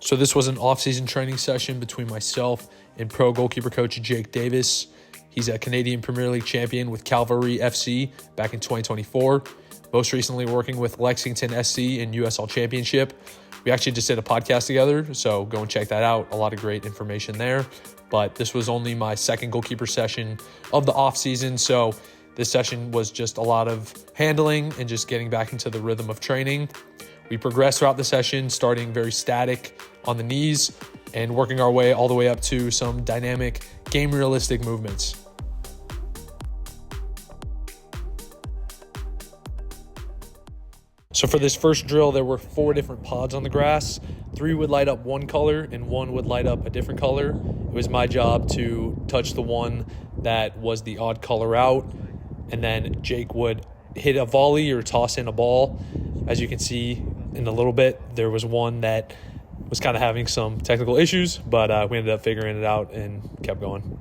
So this was an off-season training session between myself and pro goalkeeper coach Jake Davis. He's a Canadian Premier League champion with Calvary FC back in 2024. Most recently working with Lexington SC in USL Championship. We actually just did a podcast together, so go and check that out. A lot of great information there. But this was only my second goalkeeper session of the off-season, so this session was just a lot of handling and just getting back into the rhythm of training. We progressed throughout the session, starting very static on the knees and working our way all the way up to some dynamic, game-realistic movements. So for this first drill, there were 4 different pods on the grass. 3 would light up one color and 1 would light up a different color. It was my job to touch the one that was the odd color out, and then Jake would hit a volley or toss in a ball. As you can see in a little bit, there was one that was kind of having some technical issues, but we ended up figuring it out and kept going.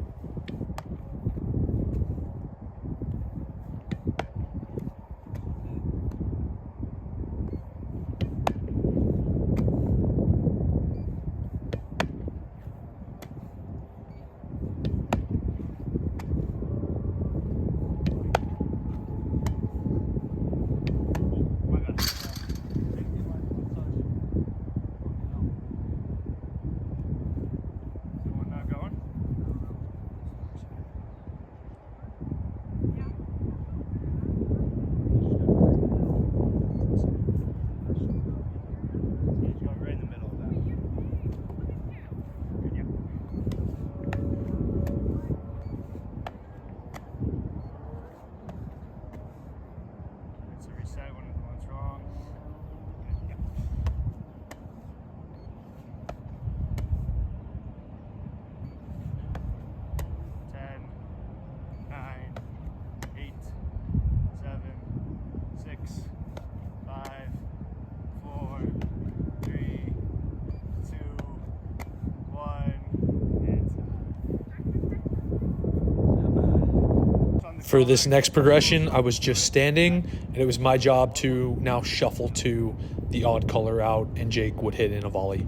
For this next progression, I was just standing, and it was my job to now shuffle to the odd color out, and Jake would hit in a volley.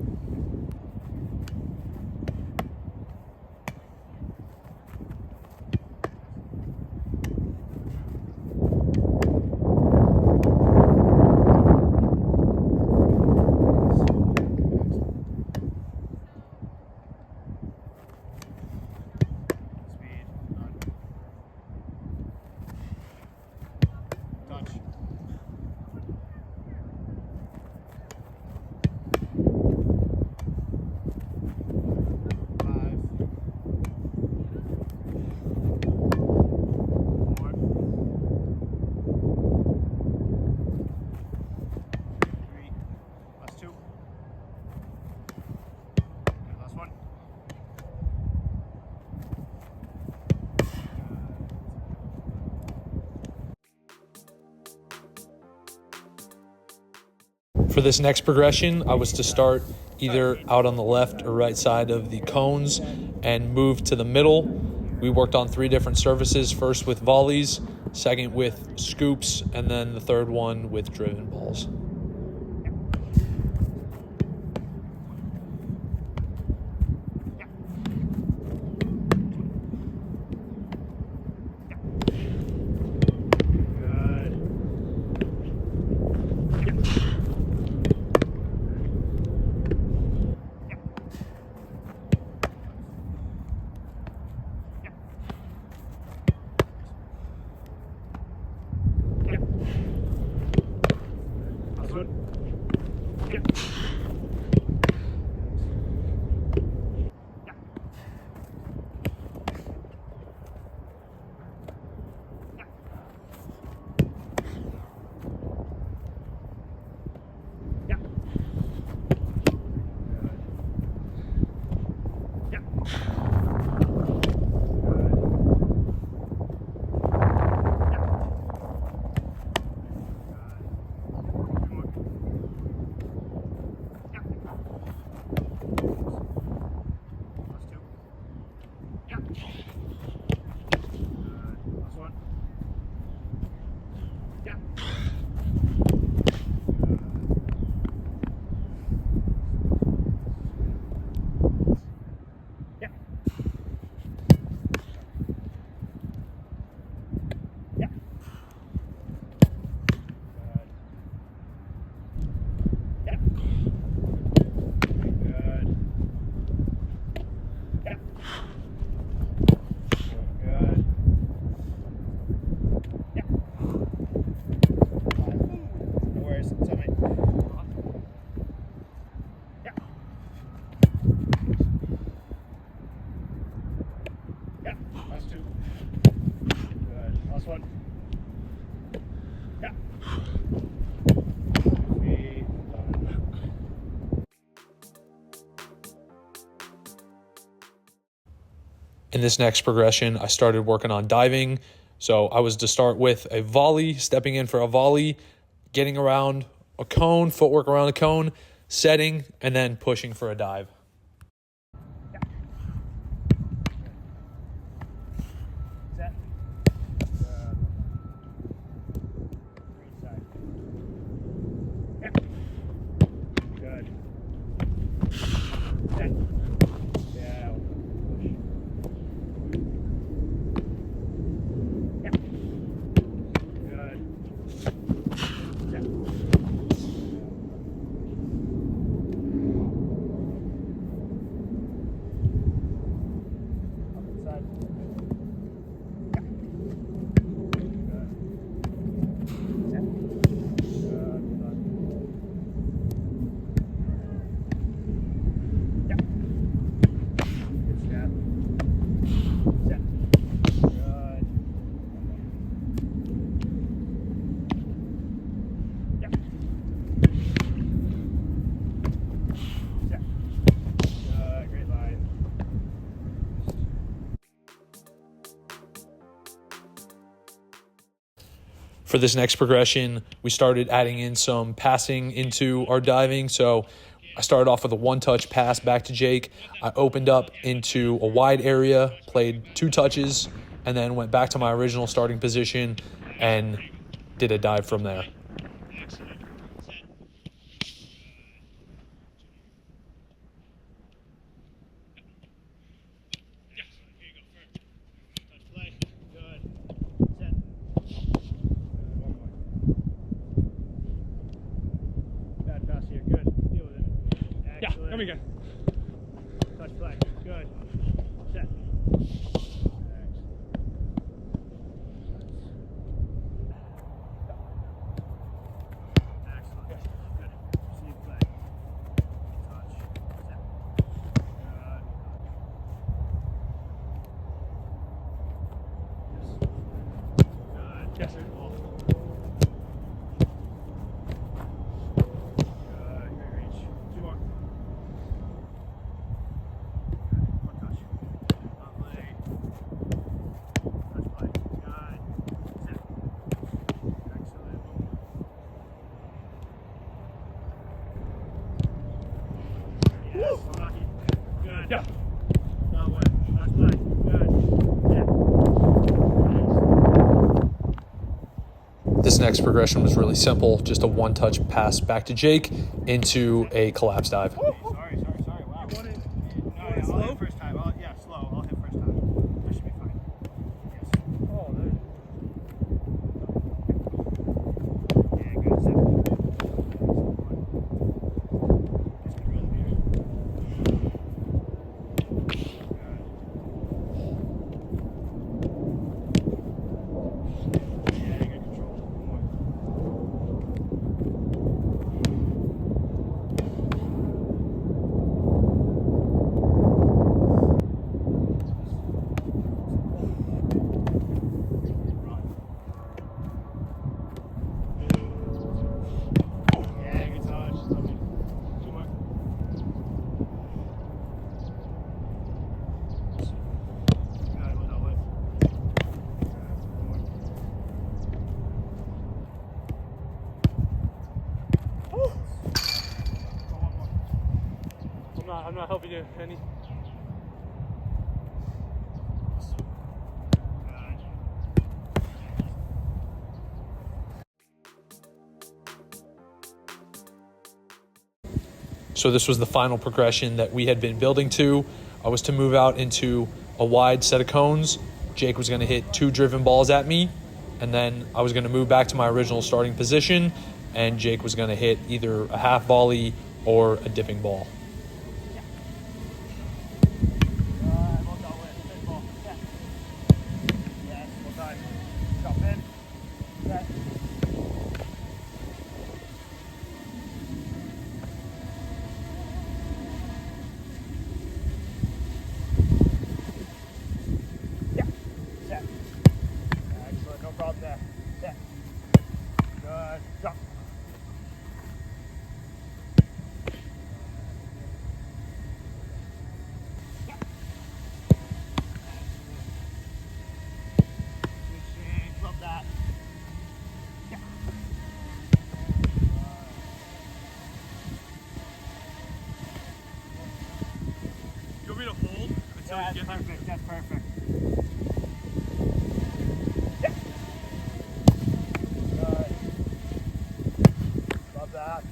For this next progression, I was to start either out on the left or right side of the cones and move to the middle. We worked on 3 different surfaces, first with volleys, second with scoops, and then the third one with driven balls. In this next progression, I started working on diving. So I was to start with a volley, stepping in for a volley, getting around a cone, footwork around a cone, setting, and then pushing for a dive. For this next progression, we started adding in some passing into our diving. So I started off with a one-touch pass back to Jake. I opened up into a wide area, played 2 touches, and then went back to my original starting position and did a dive from there. There we go. Touch play. Good. Set. Excellent. Good. Receive play. Touch. Set. Good. Yes. Good. Yes. Yeah. This next progression was really simple, just a one-touch pass back to Jake into a collapse dive. Sorry. Wow. You want it? No, slow? I'll hit first time. Slow. I'll hit first time. That should be fine. Yes. Oh, there. Yeah, good. Just control the mirror. Yeah, you got control. I'm not helping you any. So this was the final progression that we had been building to. I was to move out into a wide set of cones. Jake was going to hit 2 driven balls at me, and then I was going to move back to my original starting position, and Jake was going to hit either a half volley or a dipping ball. Yeah, that's perfect. That's perfect. Yeah. Good. Love that.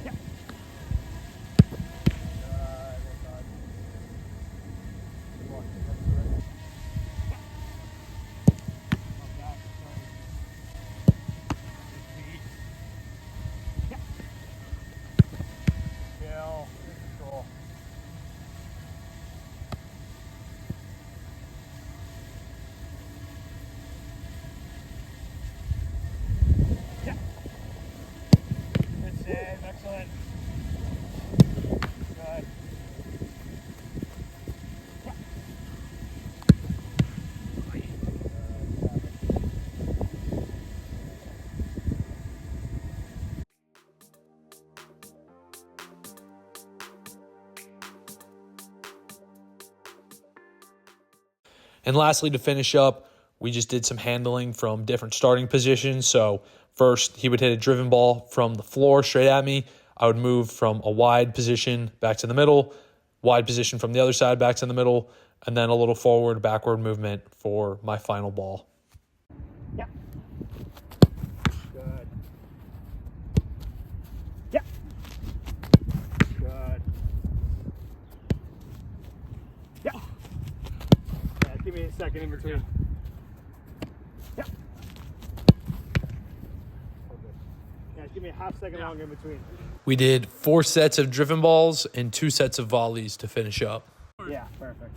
Yeah. Well done. Good one. That's good. Yeah. Love that. Good. Good feet. Yeah. Chill. Good control. Yeah. Good save. Excellent. Good. Yeah. And lastly, to finish up, we just did some handling from different starting positions. So first, he would hit a driven ball from the floor straight at me. I would move from a wide position back to the middle, wide position from the other side back to the middle, and then a little forward, backward movement for my final ball. Yeah. Good. Yeah. Good. Yeah. Yeah, give me a second in between. Yeah. Okay. Yeah, give me a half second longer in between. We did 4 sets of driven balls and 2 sets of volleys to finish up. Yeah, perfect.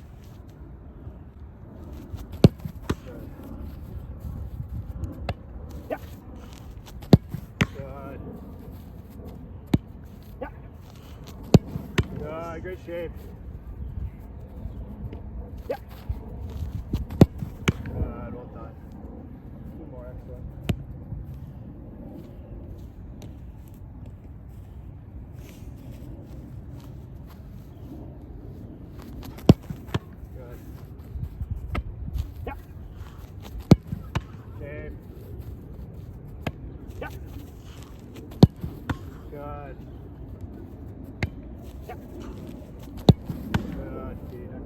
Good. Yeah. Good. Yeah. Good. Great shape. Yeah. Good. Well done. 2 more. Excellent. Good. Yeah. Shape. Yeah. Good. Yeah. Good. Feet. Excellent.